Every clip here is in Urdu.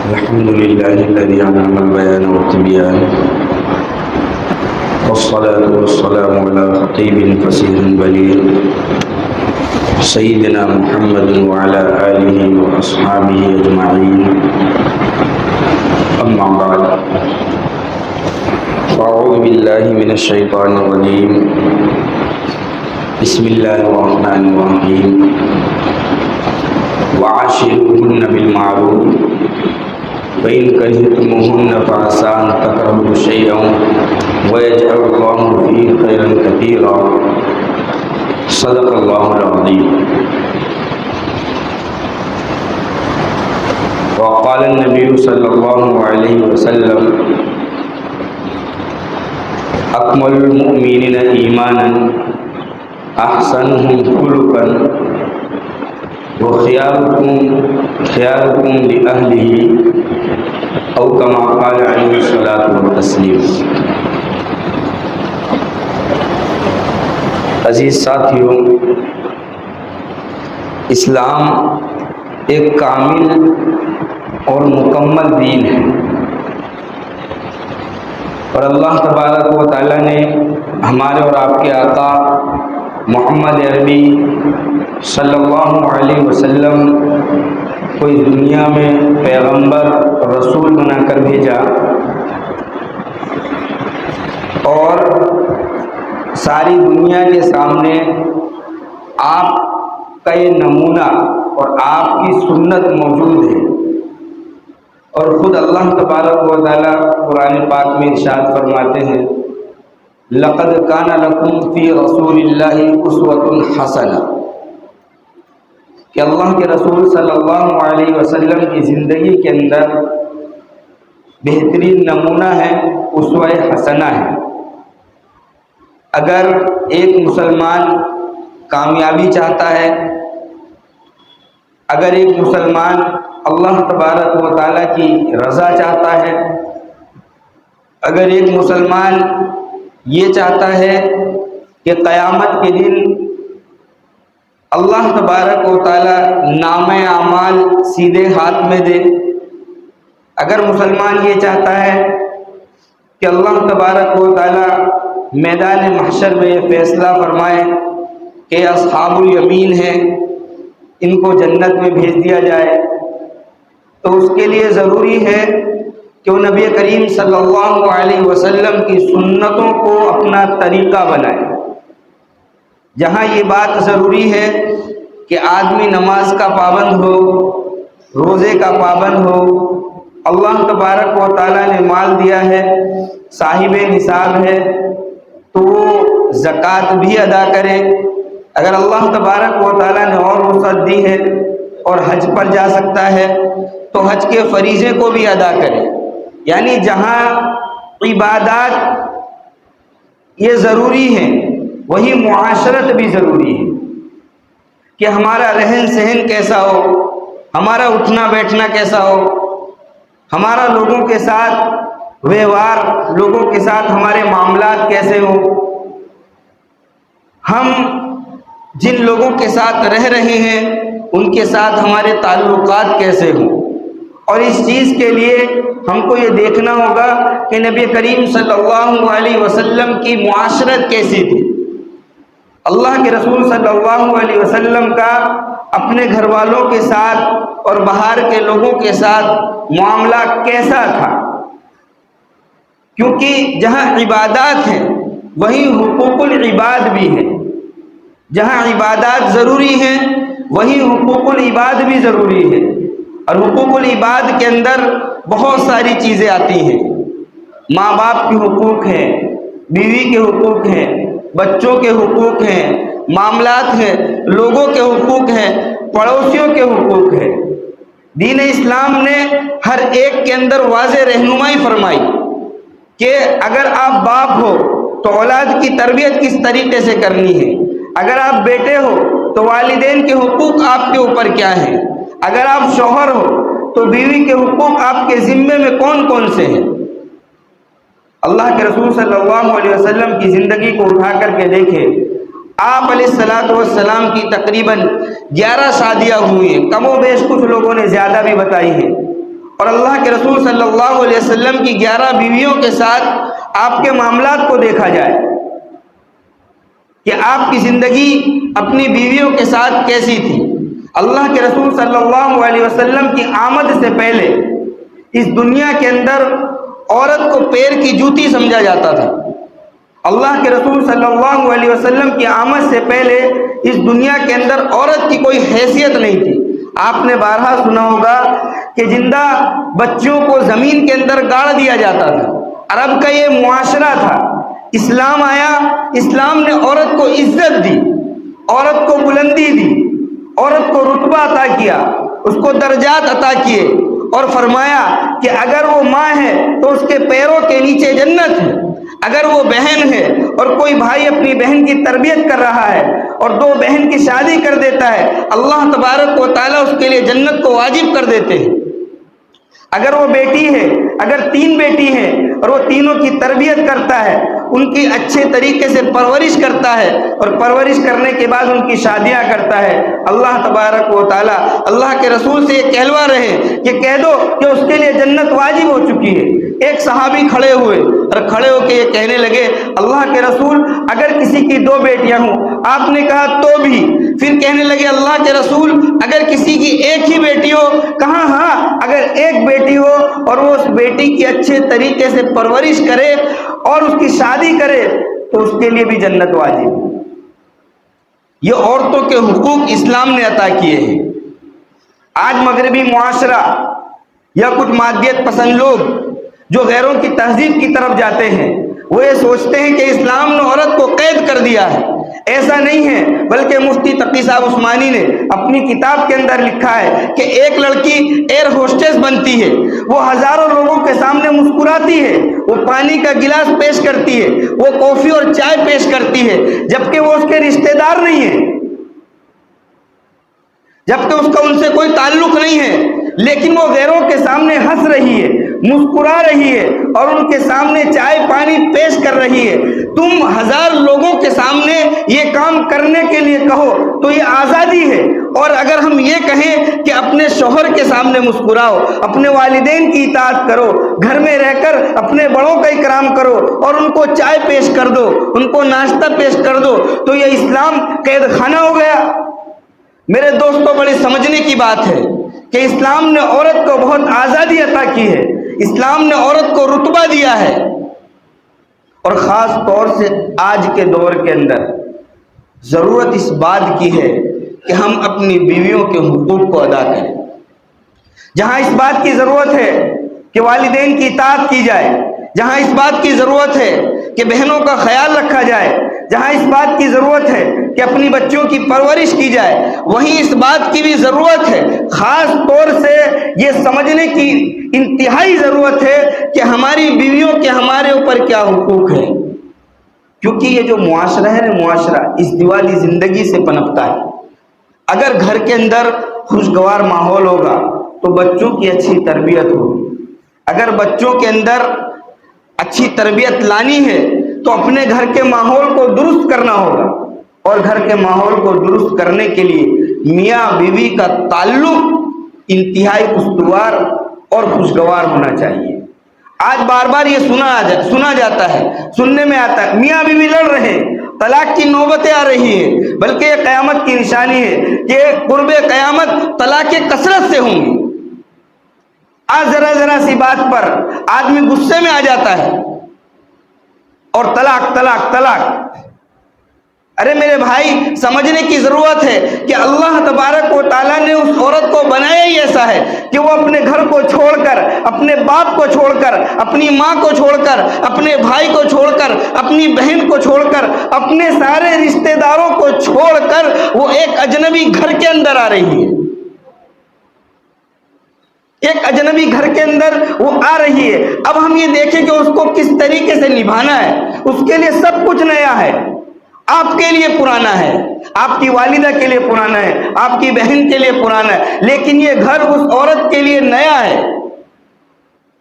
الحمد لله الذي علم البيان والتبيان، والصلاة والسلام على خطيب فصيح بليغ سيدنا محمد وعلى آله وأصحابه أجمعين. أما بعد، فأعوذ بالله من الشيطان الرجيم. بسم الله الرحمن الرحيم. وعاشروهن بالمعروف فإن كرهتموهن فعسى أن تكرهوا شيئا ويجعل الله فيه خيرا كثيرا. صدق الله العظيم. وقال النبي صلى الله عليه وسلم: أكمل المؤمنين إيمانا أحسنهم خلقا وخياركم لأهله، أو كما قال عليه الصلاة والتسلیم. عزیز ساتھیوں، اسلام ایک کامل اور مکمل دین ہے، اور اللہ تبارک و تعالیٰ نے ہمارے اور آپ کے آقا محمد عربی صلی اللہ علیہ وسلم کو اس دنیا میں پیغمبر رسول بنا کر بھیجا، اور ساری دنیا کے سامنے آپ کا یہ نمونہ اور آپ کی سنت موجود ہے. اور خود اللہ تبارک و تعالیٰ قرآن پاک میں ارشاد فرماتے ہیں: لقد کان لکم فی رسول اللہ اسوۃ حسنہ، کہ اللہ کے رسول صلی اللہ علیہ وسلم کی زندگی کے اندر بہترین نمونہ ہے، اسوہ حسنہ ہے. اگر ایک مسلمان کامیابی چاہتا ہے، اگر ایک مسلمان اللہ تبارک و تعالیٰ کی رضا چاہتا ہے، اگر ایک مسلمان یہ چاہتا ہے کہ قیامت کے دن اللہ تبارک و تعالیٰ نامہ اعمال سیدھے ہاتھ میں دے، اگر مسلمان یہ چاہتا ہے کہ اللہ تبارک و تعالیٰ میدان محشر میں یہ فیصلہ فرمائے کہ اصحاب الیمین ہیں، ان کو جنت میں بھیج دیا جائے، تو اس کے لیے ضروری ہے کہ وہ نبی کریم صلی اللہ علیہ وسلم کی سنتوں کو اپنا طریقہ بنائے. جہاں یہ بات ضروری ہے کہ آدمی نماز کا پابند ہو، روزے کا پابند ہو، اللہ تبارک و تعالیٰ نے مال دیا ہے، صاحب نصاب ہے، تو وہ زکوٰۃ بھی ادا کرے. اگر اللہ تبارک و تعالیٰ نے اور وسعت دی ہے اور حج پر جا سکتا ہے تو حج کے فریضے کو بھی ادا کرے. یعنی جہاں عبادات یہ ضروری ہیں، وہی معاشرت بھی ضروری ہے، کہ ہمارا رہن سہن کیسا ہو، ہمارا اٹھنا بیٹھنا کیسا ہو، ہمارا لوگوں کے ساتھ ویوہار، لوگوں کے ساتھ ہمارے معاملات کیسے ہوں، ہم جن لوگوں کے ساتھ رہ رہے ہیں ان کے ساتھ ہمارے تعلقات کیسے ہوں. اور اس چیز کے لیے ہم کو یہ دیکھنا ہوگا کہ نبی کریم صلی اللہ علیہ وسلم کی معاشرت کیسی تھی، اللہ کے رسول صلی اللہ علیہ وسلم کا اپنے گھر والوں کے ساتھ اور باہر کے لوگوں کے ساتھ معاملہ کیسا تھا. کیونکہ جہاں عبادات ہیں وہیں حقوق العباد بھی ہیں، جہاں عبادات ضروری ہیں وہیں حقوق العباد بھی ضروری ہے. اور حقوق العباد کے اندر بہت ساری چیزیں آتی ہیں. ماں باپ کے حقوق ہیں، بیوی کے حقوق ہیں، بچوں کے حقوق ہیں، معاملات ہیں، لوگوں کے حقوق ہیں، پڑوسیوں کے حقوق ہیں. دین اسلام نے ہر ایک کے اندر واضح رہنمائی فرمائی کہ اگر آپ باپ ہو تو اولاد کی تربیت کس طریقے سے کرنی ہے، اگر آپ بیٹے ہو تو والدین کے حقوق آپ کے اوپر کیا ہیں، اگر آپ شوہر ہو تو بیوی کے حقوق آپ کے ذمے میں کون کون سے ہیں. اللہ کے رسول صلی اللہ علیہ وسلم کی زندگی کو اٹھا کر کے دیکھیں، آپ علیہ الصلوۃ والسلام کی تقریباً 11 شادیاں ہوئی ہیں، کم و بیش کچھ لوگوں نے زیادہ بھی بتائی ہیں، اور اللہ کے رسول صلی اللہ علیہ وسلم کی 11 بیویوں کے ساتھ آپ کے معاملات کو دیکھا جائے کہ آپ کی زندگی اپنی بیویوں کے ساتھ کیسی تھی۔ اللہ کے رسول صلی اللہ علیہ وسلم کی آمد سے پہلے اس دنیا کے اندر عورت کو پیر کی جوتی سمجھا جاتا تھا۔ اللہ کے رسول صلی اللہ علیہ وسلم کی آمد سے پہلے اس دنیا کے اندر عورت کی کوئی حیثیت نہیں تھی۔ آپ نے بارہا سنا ہوگا کہ زندہ بچوں کو زمین کے اندر گاڑ دیا جاتا تھا۔ عرب کا یہ معاشرہ تھا۔ اسلام آیا، اسلام نے عورت کو عزت دی، عورت کو بلندی دی، عورت کو رتبہ عطا کیا، اس کو درجات عطا کیے، اور فرمایا کہ اگر وہ ماں ہے تو اس کے پیروں کے نیچے جنت ہے، اگر وہ بہن ہے اور کوئی بھائی اپنی بہن کی تربیت کر رہا ہے اور 2 بہن کی شادی کر دیتا ہے، اللہ تبارک و تعالیٰ اس کے لیے جنت کو واجب کر دیتے ہیں۔ اگر وہ بیٹی ہے، اگر 3 بیٹی ہیں اور وہ تینوں کی تربیت کرتا ہے، ان کی اچھے طریقے سے پرورش کرتا ہے اور پرورش کرنے کے بعد ان کی شادیاں کرتا ہے، اللہ تبارک و تعالیٰ اللہ کے رسول سے یہ کہلوا رہے کہ کہہ دو کہ اس کے لیے جنت واجب ہو چکی ہے۔ ایک صحابی کھڑے ہوئے اور کھڑے ہو کے یہ کہنے لگے، اللہ کے رسول اگر کسی کی 2 بیٹیاں ہوں، آپ نے کہا تو بھی، پھر کہنے لگے اللہ کے رسول اگر کسی کی 1 ہی بیٹی ہو، کہا ہاں اگر 1 بیٹی ہو اور وہ اس بیٹی کی اچھے طریقے سے پرورش کرے اور اس کی شادی کرے تو اس کے لیے بھی جنت واجب۔ یہ عورتوں کے حقوق اسلام نے عطا کیے ہیں۔ آج مغربی معاشرہ یا کچھ مادیت پسند لوگ جو غیروں کی تہذیب کی طرف جاتے ہیں، وہ یہ سوچتے ہیں کہ اسلام نے عورت کو قید کر دیا ہے۔ ایسا نہیں ہے، بلکہ مفتی تقی صاحب عثمانی نے اپنی کتاب کے اندر لکھا ہے کہ ایک لڑکی ایئر ہوسٹس بنتی ہے، وہ ہزاروں لوگوں کے سامنے مسکراتی ہے، وہ پانی کا گلاس پیش کرتی ہے، وہ کافی اور چائے پیش کرتی ہے، جبکہ وہ اس کے رشتہ دار نہیں ہے، جبکہ اس کا ان سے کوئی تعلق نہیں ہے، لیکن وہ غیروں کے سامنے ہنس رہی ہے، مسکرا رہی ہے اور ان کے سامنے چائے پانی پیش کر رہی ہے۔ تم 1000 لوگوں کے سامنے یہ کام کرنے کے لیے کہو تو یہ آزادی ہے، اور اگر ہم یہ کہیں کہ اپنے شوہر کے سامنے مسکراؤ، اپنے والدین کی اطاعت کرو، گھر میں رہ کر اپنے بڑوں کا اکرام کرو اور ان کو چائے پیش کر دو، ان کو ناشتہ پیش کر دو، تو یہ اسلام قید خانہ ہو گیا؟ میرے دوستوں، بڑی سمجھنے کی بات ہے کہ اسلام نے عورت کو بہت آزادی عطا کی ہے، اسلام نے عورت کو رتبہ دیا ہے، اور خاص طور سے آج کے دور کے اندر ضرورت اس بات کی ہے کہ ہم اپنی بیویوں کے حقوق کو ادا کریں۔ جہاں اس بات کی ضرورت ہے کہ والدین کی اطاعت کی جائے، جہاں اس بات کی ضرورت ہے کہ بہنوں کا خیال رکھا جائے، جہاں اس بات کی ضرورت ہے کہ اپنی بچوں کی پرورش کی جائے، وہیں اس بات کی بھی ضرورت ہے، خاص طور سے یہ سمجھنے کی انتہائی ضرورت ہے کہ ہماری بیویوں کے ہمارے اوپر کیا حقوق ہیں، کیونکہ یہ جو معاشرہ ہے، معاشرہ ازدواجی زندگی سے پنپتا ہے۔ اگر گھر کے اندر خوشگوار ماحول ہوگا تو بچوں کی اچھی تربیت ہوگی۔ اگر بچوں کے اندر اچھی تربیت لانی ہے تو اپنے گھر کے ماحول کو درست کرنا ہوگا، اور گھر کے ماحول کو درست کرنے کے لیے میاں بیوی کا تعلق انتہائی استوار اور خوشگوار ہونا چاہیے۔ آج بار بار یہ سنا جاتا ہے، سننے میں آتا ہے میاں بیوی لڑ رہے ہیں، طلاق کی نوبتیں آ رہی ہیں، بلکہ یہ قیامت کی نشانی ہے کہ قرب قیامت طلاقیں کثرت سے ہوں گی۔ آج ذرا سی بات پر آدمی غصے میں آ جاتا ہے اور طلاق طلاق طلاق۔ ارے میرے بھائی، سمجھنے کی ضرورت ہے کہ اللہ تبارک و تعالیٰ نے اس عورت کو بنایا ہی ایسا ہے کہ وہ اپنے گھر کو چھوڑ کر، اپنے باپ کو چھوڑ کر، اپنی ماں کو چھوڑ کر، اپنے بھائی کو چھوڑ کر، اپنی بہن کو چھوڑ کر، اپنے سارے رشتہ داروں کو چھوڑ کر وہ ایک اجنبی گھر کے اندر آ رہی ہے، ایک اجنبی گھر کے اندر وہ آ رہی ہے۔ اب ہم یہ دیکھیں کہ اس کو کس طریقے سے نبھانا ہے۔ اس کے لیے سب کچھ نیا ہے، آپ کے لیے پرانا ہے، آپ کی والدہ کے لیے پرانا ہے، آپ کی بہن کے لیے پرانا ہے، لیکن یہ گھر اس عورت کے لیے نیا ہے۔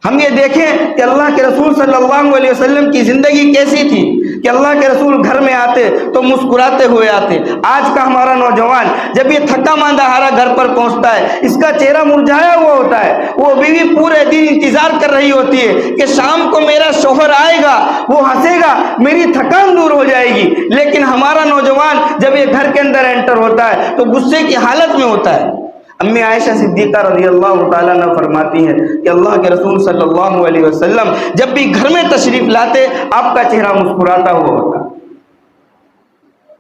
ہم یہ دیکھیں کہ اللہ کے رسول صلی اللہ علیہ وسلم کی زندگی کیسی تھی کہ اللہ کے رسول گھر میں آتے تو مسکراتے ہوئے آتے۔ آج کا ہمارا نوجوان جب یہ تھکا ماندہ ہارا گھر پر پہنچتا ہے، اس کا چہرہ مرجھایا ہوا ہوتا ہے، وہ بیوی پورے دن انتظار کر رہی ہوتی ہے کہ شام کو میرا شوہر آئے گا، وہ ہنسے گا، میری تھکان دور ہو جائے گی۔ لیکن ہمارا نوجوان جب یہ گھر کے اندر انٹر ہوتا ہے تو غصے کی حالت میں ہوتا ہے۔ امی عائشہ صدیقہ رضی اللہ تعالیٰ عنہ فرماتی ہیں کہ اللہ کے رسول صلی اللہ علیہ وسلم جب بھی گھر میں تشریف لاتے آپ کا چہرہ مسکراتا ہوا ہوتا۔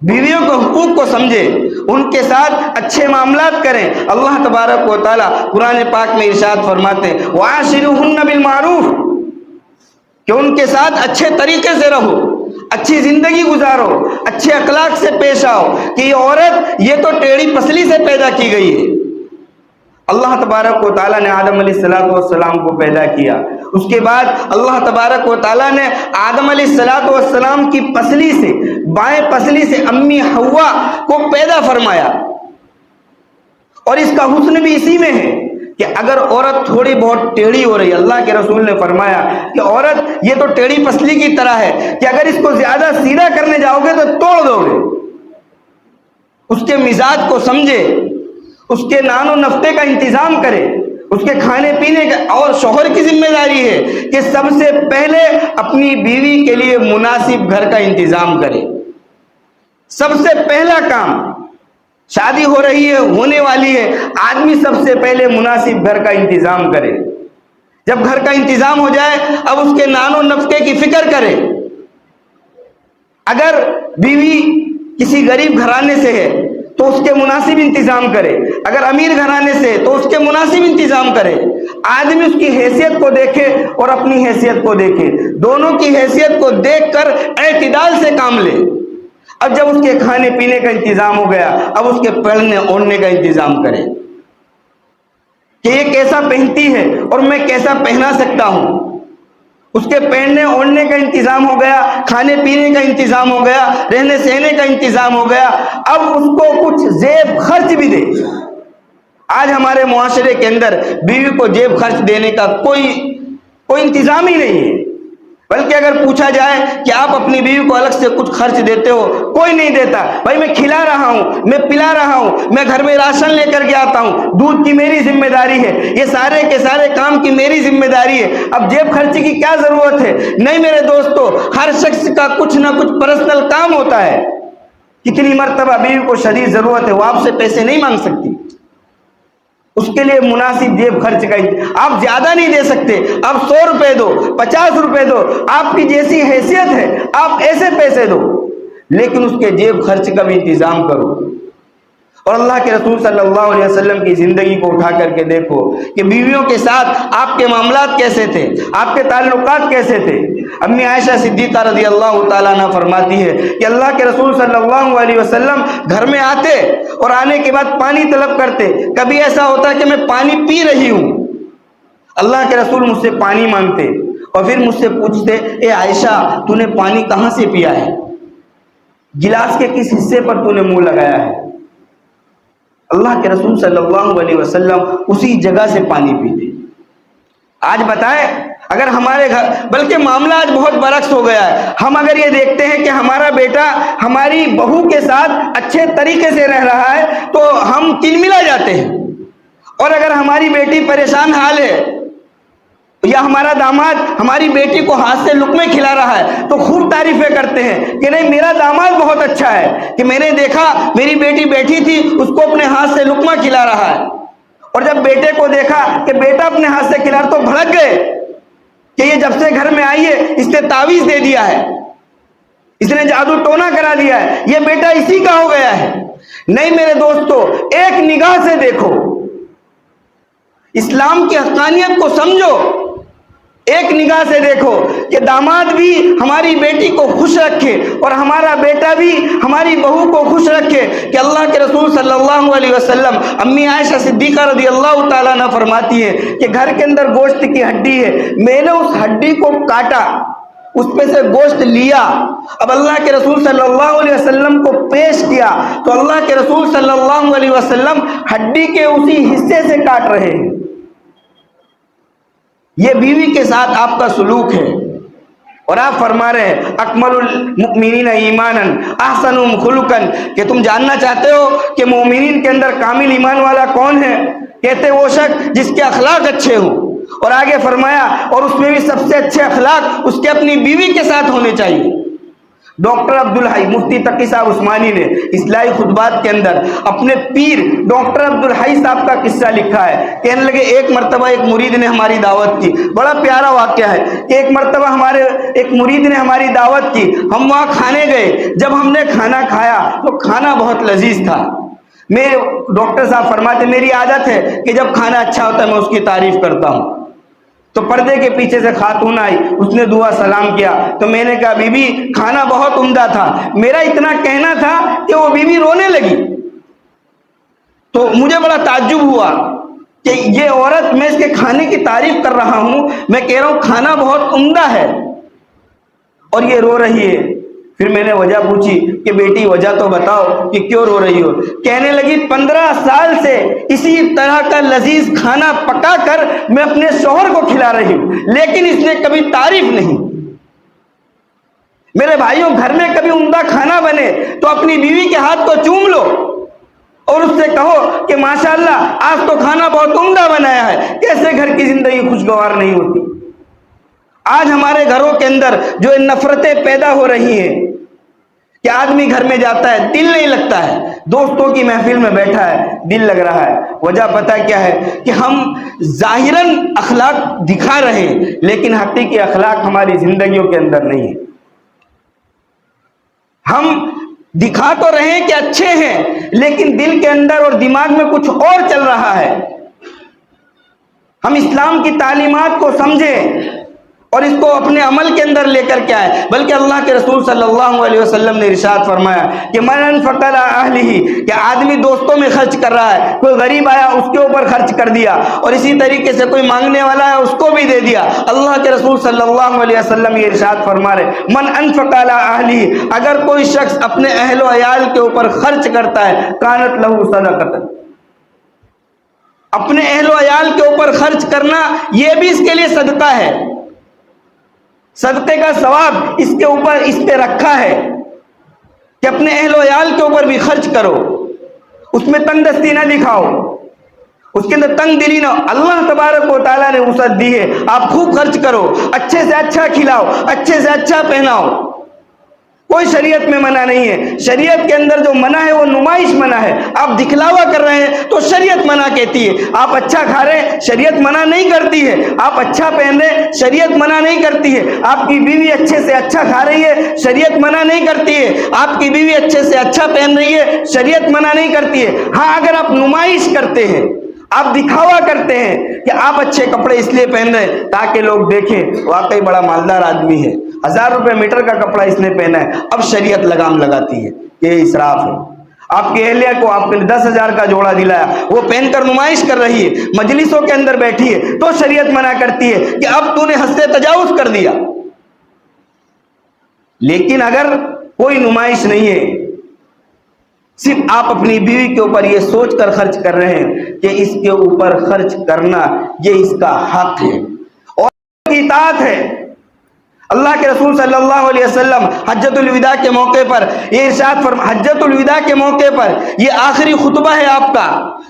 بیویوں کے حقوق کو سمجھے، ان کے ساتھ اچھے معاملات کریں۔ اللہ تبارک و تعالیٰ قرآن پاک میں ارشاد فرماتے ہیں وَعَاشِرُوهُنَّ بِالْمَعْرُوفِ کہ ان کے ساتھ اچھے طریقے سے رہو، اچھی زندگی گزارو، اچھے اخلاق سے پیش آؤ کہ یہ عورت یہ تو ٹیڑھی پسلی سے پیدا کی گئی ہے۔ اللہ تبارک و تعالیٰ نے آدم علیہ السلام کو پیدا کیا، اس کے بعد اللہ تبارک و تعالیٰ نے آدم علیہ السلام کی پسلی سے، بائیں پسلی سے امی حوا کو پیدا فرمایا۔ اور اس کا حسن بھی اسی میں ہے کہ اگر عورت تھوڑی بہت ٹیڑھی ہو رہی ہے، اللہ کے رسول نے فرمایا کہ عورت یہ تو ٹیڑھی پسلی کی طرح ہے کہ اگر اس کو زیادہ سیدھا کرنے جاؤ گے تو توڑ دو گے۔ اس کے مزاج کو سمجھے، اس کے نان و نفتے کا انتظام کرے، اس کے کھانے پینے کا۔ اور شوہر کی ذمہ داری ہے کہ سب سے پہلے اپنی بیوی کے لیے مناسب گھر کا انتظام کرے۔ سب سے پہلا کام، شادی ہو رہی ہے، ہونے والی ہے، آدمی سب سے پہلے مناسب گھر کا انتظام کرے۔ جب گھر کا انتظام ہو جائے اب اس کے نان و نفقے کی فکر کرے۔ اگر بیوی کسی غریب گھرانے سے ہے تو اس کے مناسب انتظام کرے، اگر امیر گھرانے سے تو اس کے مناسب انتظام کرے۔ آدمی اس کی حیثیت کو دیکھے اور اپنی حیثیت کو دیکھے، دونوں کی حیثیت کو دیکھ کر اعتدال سے کام لے۔ اب جب اس کے کھانے پینے کا انتظام ہو گیا اب اس کے پہننے اوڑھنے کا انتظام کرے کہ یہ کیسا پہنتی ہے اور میں کیسا پہنا سکتا ہوں۔ اس کے پہننے اوڑھنے کا انتظام ہو گیا، کھانے پینے کا انتظام ہو گیا، رہنے سہنے کا انتظام ہو گیا، اب اس کو کچھ جیب خرچ بھی دے۔ آج ہمارے معاشرے کے اندر بیوی کو جیب خرچ دینے کا کوئی انتظام ہی نہیں ہے، بلکہ اگر پوچھا جائے کہ آپ اپنی بیوی کو الگ سے کچھ خرچ دیتے ہو، کوئی نہیں دیتا۔ بھائی میں کھلا رہا ہوں، میں پلا رہا ہوں، میں گھر میں راشن لے کر کے آتا ہوں، دودھ کی میری ذمہ داری ہے، یہ سارے کے سارے کام کی میری ذمہ داری ہے، اب جیب خرچی کی کیا ضرورت ہے؟ نہیں میرے دوستو، ہر شخص کا کچھ نہ کچھ پرسنل کام ہوتا ہے۔ کتنی مرتبہ بیوی کو شدید ضرورت ہے، وہ آپ سے پیسے نہیں مانگ سکتی، اس کے لیے مناسب جیب خرچ کا آپ زیادہ نہیں دے سکتے، آپ 100 روپے دو، 50 روپے دو، آپ کی جیسی حیثیت ہے آپ ایسے پیسے دو، لیکن اس کے جیب خرچ کا بھی انتظام کرو۔ اور اللہ کے رسول صلی اللہ علیہ وسلم کی زندگی کو اٹھا کر کے دیکھو کہ بیویوں کے ساتھ آپ کے معاملات کیسے تھے، آپ کے تعلقات کیسے تھے۔ امی عائشہ صدیقہ رضی اللہ تعالیٰ عنہ فرماتی ہے کہ اللہ کے رسول صلی اللہ علیہ وسلم گھر میں آتے اور آنے کے بعد پانی طلب کرتے۔ کبھی ایسا ہوتا کہ میں پانی پی رہی ہوں، اللہ کے رسول مجھ سے پانی مانگتے اور پھر مجھ سے پوچھتے اے عائشہ تو نے پانی کہاں سے پیا ہے، گلاس کے کس حصے پر تو نے منہ لگایا ہے؟ اللہ کے رسول صلی اللہ علیہ وسلم اسی جگہ سے پانی پیتے۔ آج بتائیں اگر ہمارے گھر، بلکہ معاملہ آج بہت برعکس ہو گیا ہے، ہم اگر یہ دیکھتے ہیں کہ ہمارا بیٹا ہماری بہو کے ساتھ اچھے طریقے سے رہ رہا ہے تو ہم تلملا جاتے ہیں، اور اگر ہماری بیٹی پریشان حال ہے یا ہمارا داماد ہماری بیٹی کو ہاتھ سے لقمے کھلا رہا ہے تو خوب تعریفیں کرتے ہیں کہ نہیں میرا داماد بہت اچھا ہے، کہ میں نے دیکھا میری بیٹی بیٹھی تھی اس کو اپنے ہاتھ سے لقمہ کھلا رہا ہے۔ اور جب بیٹے کو دیکھا کہ بیٹا اپنے ہاتھ سے کھلا رہا تو بھڑک گئے کہ یہ جب سے گھر میں آئی ہے اس نے تعویذ دے دیا ہے، اس نے جادو ٹونا کرا دیا ہے، یہ بیٹا اسی کا ہو گیا ہے۔ نہیں میرے دوستو، ایک نگاہ سے دیکھو، اسلام کی حقانیت کو سمجھو، ایک نگاہ سے دیکھو کہ داماد بھی ہماری بیٹی کو خوش رکھے اور ہمارا بیٹا بھی ہماری بہو کو خوش رکھے کہ اللہ کے رسول صلی اللہ علیہ وسلم، امی عائشہ صدیقہ رضی اللہ تعالیٰ عنہ فرماتی ہے کہ گھر کے اندر گوشت کی ہڈی ہے، میں نے اس ہڈی کو کاٹا، اس پہ سے گوشت لیا، اب اللہ کے رسول صلی اللہ علیہ وسلم کو پیش کیا تو اللہ کے رسول صلی اللہ علیہ وسلم ہڈی کے اسی حصے سے کاٹ رہے ہیں۔ یہ بیوی کے ساتھ آپ کا سلوک ہے، اور آپ فرما رہے ہیں اکمل المؤمنین ایمانا احسنهم خلقا، کہ تم جاننا چاہتے ہو کہ مومنین کے اندر کامل ایمان والا کون ہے؟ کہتے وہ شخص جس کے اخلاق اچھے ہوں، اور آگے فرمایا اور اس میں بھی سب سے اچھے اخلاق اس کے اپنی بیوی کے ساتھ ہونے چاہیے۔ ڈاکٹر عبدالحی مفتی تقی صاحب عثمانی نے اصلاحی خطبات کے اندر اپنے پیر ڈاکٹر عبدالحی صاحب کا قصہ لکھا ہے۔ کہنے لگے ایک مرتبہ ایک مرید نے ہماری دعوت کی، بڑا پیارا واقعہ ہے کہ ایک مرتبہ ہمارے ایک مرید نے ہماری دعوت کی، ہم وہاں کھانے گئے، جب ہم نے کھانا کھایا تو کھانا بہت لذیذ تھا۔ میرے ڈاکٹر صاحب فرماتے میری عادت ہے کہ جب کھانا اچھا ہوتا ہے میں اس کی تعریف کرتا ہوں۔ تو پردے کے پیچھے سے خاتون آئی، اس نے دعا سلام کیا، تو میں نے کہا بی بی کھانا بہت عمدہ تھا۔ میرا اتنا کہنا تھا کہ وہ بی بی رونے لگی، تو مجھے بڑا تعجب ہوا کہ یہ عورت، میں اس کے کھانے کی تعریف کر رہا ہوں، میں کہہ رہا ہوں کھانا بہت عمدہ ہے، اور یہ رو رہی ہے۔ پھر میں نے وجہ پوچھی کہ بیٹی وجہ تو بتاؤ کہ کیوں رو رہی ہو؟ کہنے لگی 15 سال سے اسی طرح کا لذیذ کھانا پکا کر میں اپنے شوہر کو کھلا رہی ہوں، لیکن اس نے کبھی تعریف نہیں۔ میرے بھائیوں، گھر میں کبھی عمدہ کھانا بنے تو اپنی بیوی کے ہاتھ کو چوم لو اور اس سے کہو کہ ماشاءاللہ آج تو کھانا بہت عمدہ بنایا ہے۔ کیسے گھر کی زندگی خوشگوار نہیں ہوتی؟ آج ہمارے گھروں کے اندر جو نفرتیں پیدا ہو رہی ہیں کہ آدمی گھر میں جاتا ہے دل نہیں لگتا ہے، دوستوں کی محفل میں بیٹھا ہے دل لگ رہا ہے۔ وجہ پتہ کیا ہے؟ کہ ہم ظاہراً اخلاق دکھا رہے ہیں لیکن حقیقی اخلاق ہماری زندگیوں کے اندر نہیں ہے۔ ہم دکھا تو رہے ہیں کہ اچھے ہیں لیکن دل کے اندر اور دماغ میں کچھ اور چل رہا ہے۔ ہم اسلام کی تعلیمات کو سمجھیں اور اس کو اپنے عمل کے اندر لے کر کے آئے، بلکہ اللہ کے رسول صلی اللہ علیہ وسلم نے ارشاد فرمایا کہ من انفق علی اہلہ، کہ آدمی دوستوں میں خرچ کر رہا ہے، کوئی غریب آیا اس کے اوپر خرچ کر دیا، اور اسی طریقے سے کوئی مانگنے والا ہے اس کو بھی دے دیا۔ اللہ کے رسول صلی اللہ علیہ وسلم یہ ارشاد فرما رہے من انفق علی اہلہ، اگر کوئی شخص اپنے اہل و عیال کے اوپر خرچ کرتا ہے کانت لہ صدقۃ، اپنے اہل و عیال کے اوپر خرچ کرنا یہ بھی اس کے لیے صدقہ ہے۔ صدقے کا ثواب اس کے اوپر اس پہ رکھا ہے کہ اپنے اہل و عیال کے اوپر بھی خرچ کرو، اس میں تنگ دستی نہ دکھاؤ، اس کے اندر تنگ دلی نہ۔ اللہ تبارک و تعالیٰ نے وسعت دی ہے، آپ خوب خرچ کرو، اچھے سے اچھا کھلاؤ، اچھے سے اچھا پہناؤ، کوئی شریعت میں منع نہیں ہے۔ شریعت کے اندر جو منع ہے وہ نمائش منع ہے، آپ دکھلاوا کر رہے ہیں تو شریعت منع کہتی ہے۔ آپ اچھا کھا رہے ہیں شریعت منع نہیں کرتی ہے، آپ اچھا پہن رہے ہیں شریعت منع نہیں کرتی ہے، آپ کی بیوی اچھے سے اچھا کھا رہی ہے شریعت منع نہیں کرتی ہے، آپ کی بیوی اچھے سے اچھا پہن رہی ہے شریعت منع نہیں کرتی ہے۔ ہاں اگر آپ نمائش کرتے ہیں، آپ دکھاوا کرتے ہیں کہ آپ اچھے کپڑے اس لیے پہن رہے ہیں تاکہ لوگ دیکھیں واقعی بڑا مالدار آدمی ہے، 1000 روپے میٹر کا کپڑا اس نے پہنا ہے، اب شریعت لگام لگاتی ہے کہ یہ اسراف ہے۔ آپ کی اہلیہ کو آپ نے 10,000 کا جوڑا دلایا، وہ پہن کر نمائش کر رہی ہے، مجلسوں کے اندر بیٹھی ہے، تو شریعت منع کرتی ہے کہ اب تو نے حد سے تجاوز کر دیا۔ لیکن اگر کوئی نمائش نہیں ہے، صرف آپ اپنی بیوی کے اوپر یہ سوچ کر خرچ کر رہے ہیں کہ اس کے اوپر خرچ کرنا یہ اس کا حق ہے اور اطاعت ہے۔ اللہ کے رسول صلی اللہ علیہ وسلم حجۃ الوداع کے موقع پر یہ ارشاد حجۃ الوداع کے موقع پر یہ آخری خطبہ ہے آپ کا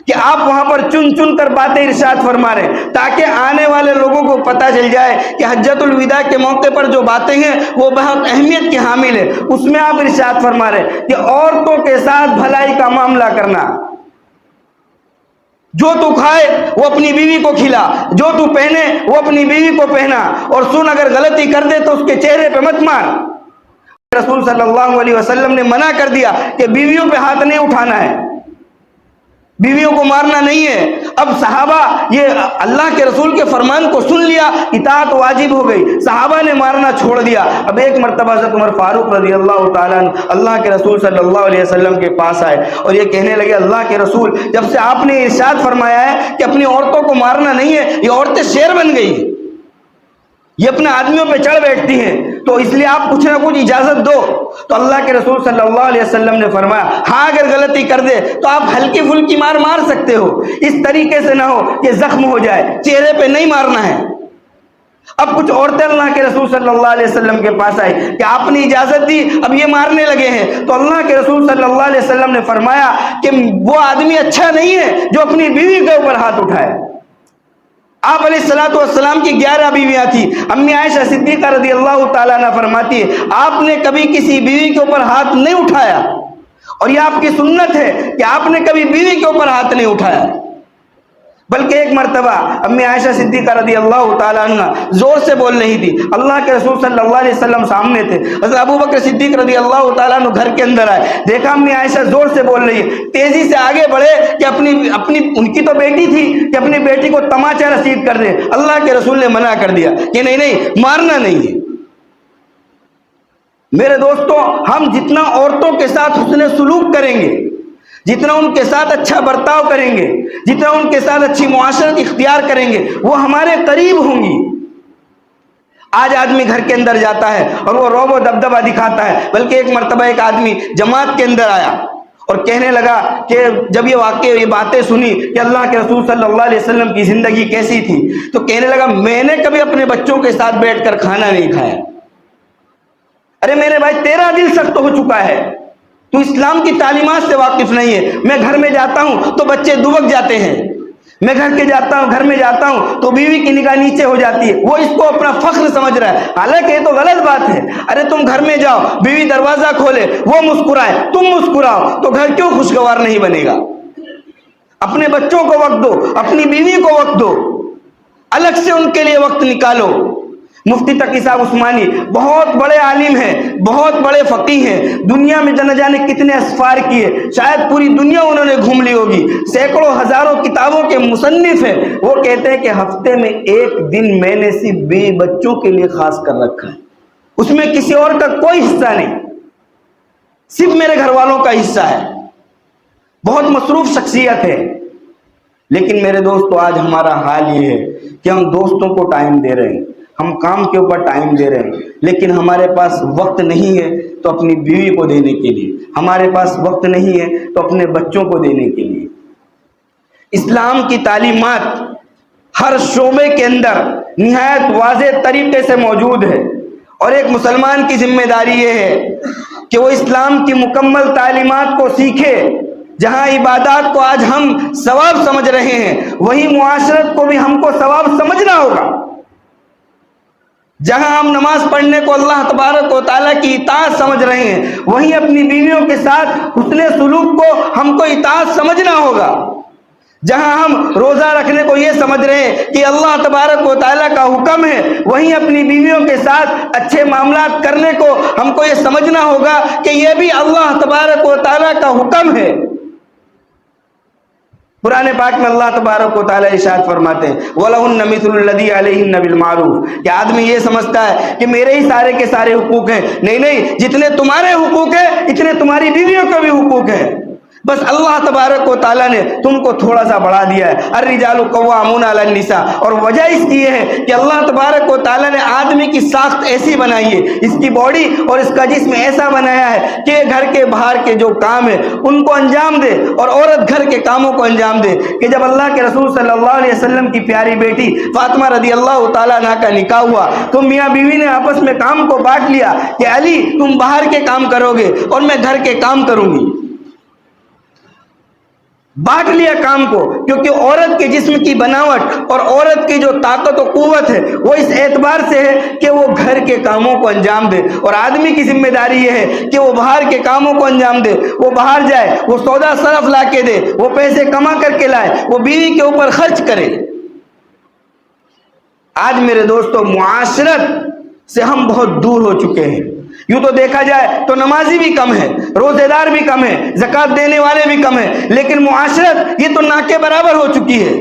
کہ آپ وہاں پر چن چن کر باتیں ارشاد فرما رہے ہیں تاکہ آنے والے لوگوں کو پتہ چل جائے کہ حجۃ الوداع کے موقع پر جو باتیں ہیں وہ بہت اہمیت کی حامل ہے۔ اس میں آپ ارشاد فرما رہے ہیں کہ عورتوں کے ساتھ بھلائی کا معاملہ کرنا، جو تو کھائے وہ اپنی بیوی کو کھلا، جو تو پہنے وہ اپنی بیوی کو پہنا، اور سن اگر غلطی کر دے تو اس کے چہرے پہ مت مار۔ رسول صلی اللہ علیہ وسلم نے منع کر دیا کہ بیویوں پہ ہاتھ نہیں اٹھانا ہے، بیویوں کو مارنا نہیں ہے۔ اب صحابہ یہ اللہ کے رسول کے فرمان کو سن لیا، اطاعت واجب ہو گئی، صحابہ نے مارنا چھوڑ دیا۔ اب ایک مرتبہ حضرت عمر فاروق رضی اللہ تعالیٰ عنہ اللہ کے رسول صلی اللہ علیہ وسلم کے پاس آئے اور یہ کہنے لگے اللہ کے رسول، جب سے آپ نے ارشاد فرمایا ہے کہ اپنی عورتوں کو مارنا نہیں ہے، یہ عورتیں شیر بن گئی، یہ اپنے آدمیوں پہ چڑھ بیٹھتی ہیں، تو اس لیے آپ کچھ نہ کچھ اجازت دو۔ تو اللہ کے رسول صلی اللہ علیہ وسلم نے فرمایا ہاں اگر غلطی کر دے تو آپ ہلکی پھلکی مار سکتے ہو، اس طریقے سے نہ ہو کہ زخم ہو جائے، چہرے پہ نہیں مارنا ہے۔ اب کچھ عورتیں اللہ کے رسول صلی اللہ علیہ وسلم کے پاس آئی کہ آپ نے اجازت دی، اب یہ مارنے لگے ہیں. تو اللہ کے رسول صلی اللہ علیہ وسلم نے فرمایا کہ وہ آدمی اچھا نہیں ہے جو اپنی بیوی کے اوپر ہاتھ اٹھائے. آپ علیہ الصلوۃ والسلام کی 11 بیویاں تھیں. امی عائشہ صدیقہ رضی اللہ تعالیٰ عنہ فرماتی ہے آپ نے کبھی کسی بیوی کے اوپر ہاتھ نہیں اٹھایا، اور یہ آپ کی سنت ہے کہ آپ نے کبھی بیوی کے اوپر ہاتھ نہیں اٹھایا. بلکہ ایک مرتبہ امی عائشہ صدیقہ رضی اللہ تعالیٰ عنہ زور سے بول رہی تھی. اللہ کے رسول صلی اللہ علیہ وسلم سامنے تھے. حضرت ابو بکر صدیق رضی اللہ تعالیٰ عنہ گھر کے اندر آئے، دیکھا امی عائشہ زور سے بول رہی ہے، تیزی سے آگے بڑھے کہ اپنی ان کی تو بیٹی تھی کہ اپنی بیٹی کو تماچا رسید کر دے. اللہ کے رسول نے منع کر دیا کہ نہیں مارنا نہیں ہے. میرے دوستوں، ہم جتنا عورتوں کے ساتھ حسن سلوک کریں گے، جتنا ان کے ساتھ اچھا برتاؤ کریں گے، جتنا ان کے ساتھ اچھی معاشرت اختیار کریں گے، وہ ہمارے قریب ہوں گی. آج آدمی گھر کے اندر جاتا ہے اور وہ رعب و دبدبہ دکھاتا ہے. بلکہ ایک مرتبہ ایک آدمی جماعت کے اندر آیا اور کہنے لگا کہ جب یہ باتیں سنی کہ اللہ کے رسول صلی اللہ علیہ وسلم کی زندگی کیسی تھی، تو کہنے لگا میں نے کبھی اپنے بچوں کے ساتھ بیٹھ کر کھانا نہیں کھایا. ارے میرے بھائی، تیرا دل سخت ہو چکا ہے، تو اسلام کی تعلیمات سے واقف نہیں ہے. میں گھر میں جاتا ہوں تو بچے دبک جاتے ہیں، میں گھر میں جاتا ہوں تو بیوی کی نگاہ نیچے ہو جاتی ہے، وہ اس کو اپنا فخر سمجھ رہا ہے، حالانکہ یہ تو غلط بات ہے. ارے تم گھر میں جاؤ، بیوی دروازہ کھولے، وہ مسکرائے، تم مسکراؤ، تو گھر کیوں خوشگوار نہیں بنے گا؟ اپنے بچوں کو وقت دو، اپنی بیوی کو وقت دو، الگ سے ان کے لیے وقت نکالو. مفتی تقی صاحب عثمانی بہت بڑے عالم ہیں، بہت بڑے فقیہ ہیں، دنیا میں نہ جانے کتنے اسفار کیے، شاید پوری دنیا انہوں نے گھوم لی ہوگی، سینکڑوں ہزاروں کتابوں کے مصنف ہیں. وہ کہتے ہیں کہ ہفتے میں ایک دن میں نے صرف بیوی بچوں کے لیے خاص کر رکھا ہے، اس میں کسی اور کا کوئی حصہ نہیں، صرف میرے گھر والوں کا حصہ ہے. بہت مصروف شخصیت ہے. لیکن میرے دوستو، آج ہمارا حال یہ ہے کہ ہم دوستوں کو ٹائم دے رہے ہیں، ہم کام کے اوپر ٹائم دے رہے ہیں، لیکن ہمارے پاس وقت نہیں ہے تو اپنی بیوی کو دینے کے لیے، ہمارے پاس وقت نہیں ہے تو اپنے بچوں کو دینے کے لیے. اسلام کی تعلیمات ہر شعبے کے اندر نہایت واضح طریقے سے موجود ہے، اور ایک مسلمان کی ذمہ داری یہ ہے کہ وہ اسلام کی مکمل تعلیمات کو سیکھے. جہاں عبادات کو آج ہم ثواب سمجھ رہے ہیں، وہی معاشرت کو بھی ہم کو ثواب سمجھنا ہوگا. جہاں ہم نماز پڑھنے کو اللہ تبارک و تعالیٰ کی اطاعت سمجھ رہے ہیں، وہیں اپنی بیویوں کے ساتھ حسن سلوک کو ہم کو اطاعت سمجھنا ہوگا. جہاں ہم روزہ رکھنے کو یہ سمجھ رہے ہیں کہ اللہ تبارک و تعالیٰ کا حکم ہے، وہیں اپنی بیویوں کے ساتھ اچھے معاملات کرنے کو ہم کو یہ سمجھنا ہوگا کہ یہ بھی اللہ تبارک و تعالیٰ کا حکم ہے. قرآن پاک میں اللہ تبارک و تعالیٰ ارشاد فرماتے ہیں وَلَهُنَّ مِثْلُ الَّذِي عَلَيْهِنَّ بِالْمَعْرُوفِ. کہ آدمی یہ سمجھتا ہے کہ میرے ہی سارے کے سارے حقوق ہیں. نہیں، جتنے تمہارے حقوق ہیں اتنے تمہاری بیویوں کے بھی حقوق ہیں. بس اللہ تبارک و تعالیٰ نے تم کو تھوڑا سا بڑھا دیا ہے. الرجال قوامون علی النساء. اور وجہ اس کی یہ ہے کہ اللہ تبارک و تعالیٰ نے آدمی کی ساخت ایسی بنائی ہے، اس کی باڈی اور اس کا جسم ایسا بنایا ہے کہ گھر کے باہر کے جو کام ہے ان کو انجام دے، اور عورت گھر کے کاموں کو انجام دے. کہ جب اللہ کے رسول صلی اللہ علیہ وسلم کی پیاری بیٹی فاطمہ رضی اللہ تعالیٰ عنہ کا نکاح ہوا تو میاں بیوی نے آپس میں کام کو بانٹ لیا کہ علی تم باہر کے کام کرو گے اور میں گھر کے کام کروں گی. بانٹ لیا کام کو، کیونکہ عورت کے جسم کی بناوٹ اور عورت کی جو طاقت و قوت ہے وہ اس اعتبار سے ہے کہ وہ گھر کے کاموں کو انجام دے، اور آدمی کی ذمہ داری یہ ہے کہ وہ باہر کے کاموں کو انجام دے. وہ باہر جائے، وہ سودا صرف لا کے دے، وہ پیسے کما کر کے لائے، وہ بیوی کے اوپر خرچ کرے. آج میرے دوستو، معاشرت سے ہم بہت دور ہو چکے ہیں. یوں تو دیکھا جائے تو نمازی بھی کم ہے، روزے دار بھی کم ہے، زکوٰۃ دینے والے بھی کم ہیں، لیکن معاشرت یہ تو نہ کے برابر ہو چکی ہے.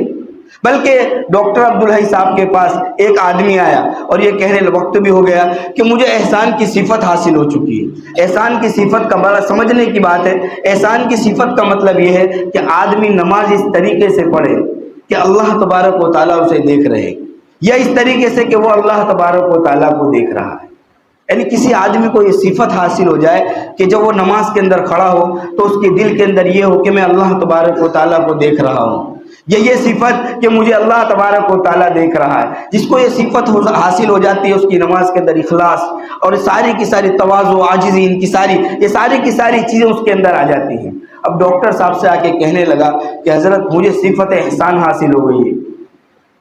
بلکہ ڈاکٹر عبدالحی صاحب کے پاس ایک آدمی آیا اور یہ کہنے وقت بھی ہو گیا کہ مجھے احسان کی صفت حاصل ہو چکی ہے. احسان کی صفت کا بڑا سمجھنے کی بات ہے. احسان کی صفت کا مطلب یہ ہے کہ آدمی نماز اس طریقے سے پڑھے کہ اللہ تبارک و تعالیٰ اسے دیکھ رہے، یا اس طریقے سے کہ وہ اللہ تبارک و تعالیٰ کو دیکھ رہا ہے. یعنی کسی آدمی کو یہ صفت حاصل ہو جائے کہ جب وہ نماز کے اندر کھڑا ہو تو اس کے دل کے اندر یہ ہو کہ میں اللہ تبارک و تعالیٰ کو دیکھ رہا ہوں. یہ صفت کہ مجھے اللہ تبارک و تعالیٰ دیکھ رہا ہے، جس کو یہ صفت حاصل ہو جاتی ہے اس کی نماز کے اندر اخلاص اور ساری کی ساری تواضع، عاجزی، انکساری، یہ ساری کی ساری چیزیں اس کے اندر آ جاتی ہیں۔ اب ڈاکٹر صاحب سے آ کے کہنے لگا کہ حضرت مجھے صفت احسان حاصل ہو گئی ہے۔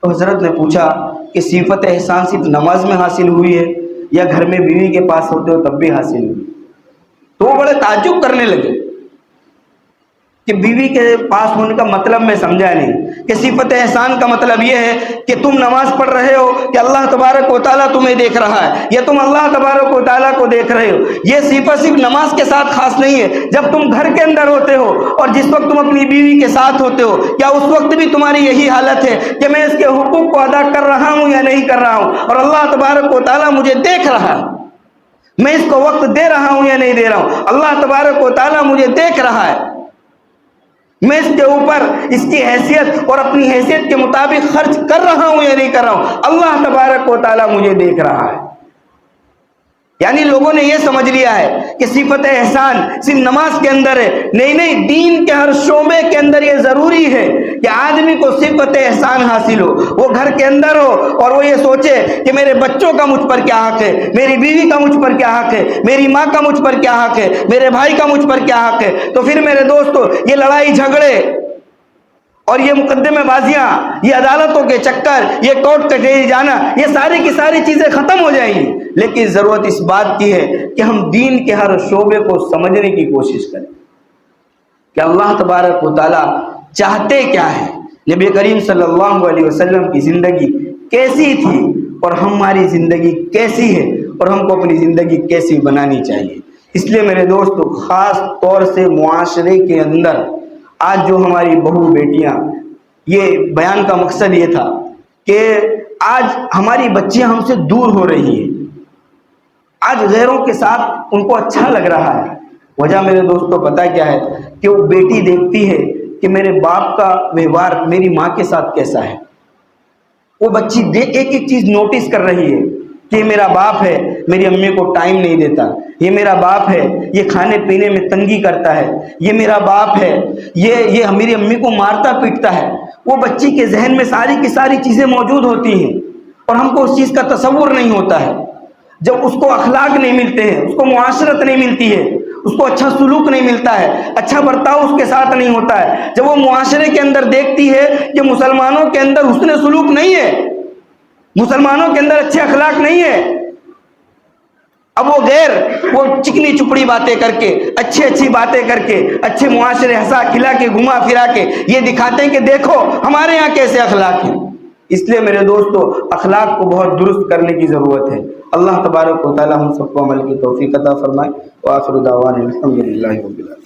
تو حضرت نے پوچھا کہ صفت احسان صرف نماز میں حاصل ہوئی ہے یا گھر میں بیوی کے پاس ہوتے ہو تب بھی حاصل ہوئی؟ تو وہ بڑے تعجب کرنے لگے کہ بیوی کے پاس ہونے کا مطلب میں سمجھا نہیں، کہ صفت احسان کا مطلب یہ ہے کہ تم نماز پڑھ رہے ہو کہ اللہ تبارک و تعالیٰ تمہیں دیکھ رہا ہے، یا تم اللہ تبارک و تعالیٰ کو دیکھ رہے ہو۔ یہ صفت صرف نماز کے ساتھ خاص نہیں ہے، جب تم گھر کے اندر ہوتے ہو اور جس وقت تم اپنی بیوی کے ساتھ ہوتے ہو، کیا اس وقت بھی تمہاری یہی حالت ہے کہ میں اس کے حقوق کو ادا کر رہا ہوں یا نہیں کر رہا ہوں، اور اللہ تبارک و تعالیٰ مجھے دیکھ رہا ہے، میں اس کو وقت دے رہا ہوں یا نہیں دے رہا ہوں، اللہ تبارک و تعالیٰ مجھے دیکھ رہا ہے، میں اس کے اوپر اس کی حیثیت اور اپنی حیثیت کے مطابق خرچ کر رہا ہوں یا نہیں کر رہا ہوں، اللہ تبارک و تعالیٰ مجھے دیکھ رہا ہے۔ یعنی لوگوں نے یہ سمجھ لیا ہے کہ صفت احسان صرف نماز کے اندر ہے، نہیں، دین کے ہر شعبے کے اندر یہ ضروری ہے کہ آدمی کو صفت احسان حاصل ہو، وہ گھر کے اندر ہو اور وہ یہ سوچے کہ میرے بچوں کا مجھ پر کیا حق ہے، میری بیوی کا مجھ پر کیا حق ہے، میری ماں کا مجھ پر کیا حق ہے، میرے بھائی کا مجھ پر کیا حق ہے۔ تو پھر میرے دوستو، یہ لڑائی جھگڑے اور یہ مقدمے بازیاں، یہ عدالتوں کے چکر، یہ کورٹ کچہری جانا، یہ ساری کی ساری چیزیں ختم ہو جائیں گی، لیکن ضرورت اس بات کی ہے کہ ہم دین کے ہر شعبے کو سمجھنے کی کوشش کریں کہ اللہ تبارک و تعالیٰ چاہتے کیا ہے، نبی کریم صلی اللہ علیہ وسلم کی زندگی کیسی تھی اور ہماری زندگی کیسی ہے، اور ہم کو اپنی زندگی کیسی بنانی چاہیے۔ اس لیے میرے دوستو، خاص طور سے معاشرے کے اندر آج جو ہماری بہو بیٹیاں، یہ بیان کا مقصد یہ تھا کہ آج ہماری بچیاں ہم سے دور ہو رہی ہیں، آج غیروں کے ساتھ ان کو اچھا لگ رہا ہے۔ وجہ میرے دوستو پتہ کیا ہے؟ کہ وہ بیٹی دیکھتی ہے کہ میرے باپ کا ویوہار میری ماں کے ساتھ کیسا ہے، وہ بچی ایک ایک چیز نوٹس کر رہی ہے کہ یہ میرا باپ ہے، میری امی کو ٹائم نہیں دیتا، یہ میرا باپ ہے، یہ کھانے پینے میں تنگی کرتا ہے، یہ میرا باپ ہے، یہ میری امی کو مارتا پیٹتا ہے۔ وہ بچی کے ذہن میں ساری کی ساری چیزیں موجود ہوتی ہیں اور ہم کو اس چیز کا تصور نہیں ہوتا ہے۔ جب اس کو اخلاق نہیں ملتے ہیں، اس کو معاشرت نہیں ملتی ہے، اس کو اچھا سلوک نہیں ملتا ہے، اچھا برتاؤ اس کے ساتھ نہیں ہوتا ہے، جب وہ معاشرے کے اندر دیکھتی ہے کہ مسلمانوں کے اندر حسن سلوک نہیں ہے، مسلمانوں کے اندر اچھے اخلاق نہیں ہے، اب وہ چکنی چپڑی باتیں کر کے، اچھی باتیں کر کے، اچھے معاشرے ہنسا کھلا کے گھما پھرا کے یہ دکھاتے ہیں کہ دیکھو ہمارے یہاں کیسے اخلاق ہیں۔ اس لیے میرے دوستو، اخلاق کو بہت درست کرنے کی ضرورت ہے۔ اللہ تبارک و تعالی ہم سب کو عمل کی توفیق عطا فرمائے۔ وآخر دعوانا الحمدللہ رب العالمین۔